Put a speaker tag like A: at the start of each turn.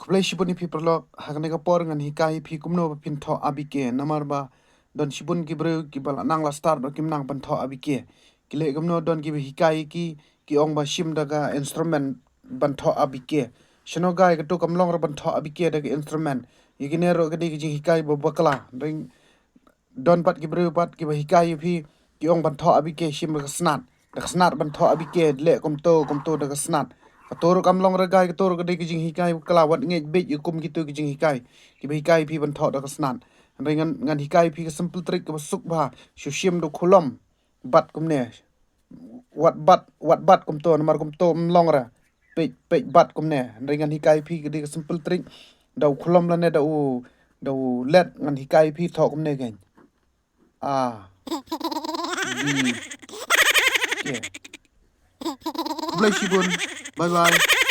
A: kublai shibun ipi perlok hakane ka por ngan hikai pi kumno pin tho abike namar ba don shibun ki bre ki bal nang la start do kim nang ban tho abike kile kumno don ki hikai ki ong ba shim daga instrument ban tho abike shino gai ka to kam long ra ban tho abike daga instrument yigine ro gadi ki hikai bo bakla ring don pat ki bre pat ki hikai pi ki ong ban tho abike shim daga snat ban tho abike le kom to daga snat Kator kam long ragai kator gede kijing hikai kelawat ngej bej yukum gitu kijing hikai ki hikai pi ban thot dak snan ngan ngan hikai pi simple trick ke suk ba shushim do khulom bat kum ne wat bat kum to mar kum to long ra pe bat kum ne ngan hikai pi gede simple trick dau khulom la ne dau let ngan hikai pi thok kum ne gen a bi ke Bless you, bye bye.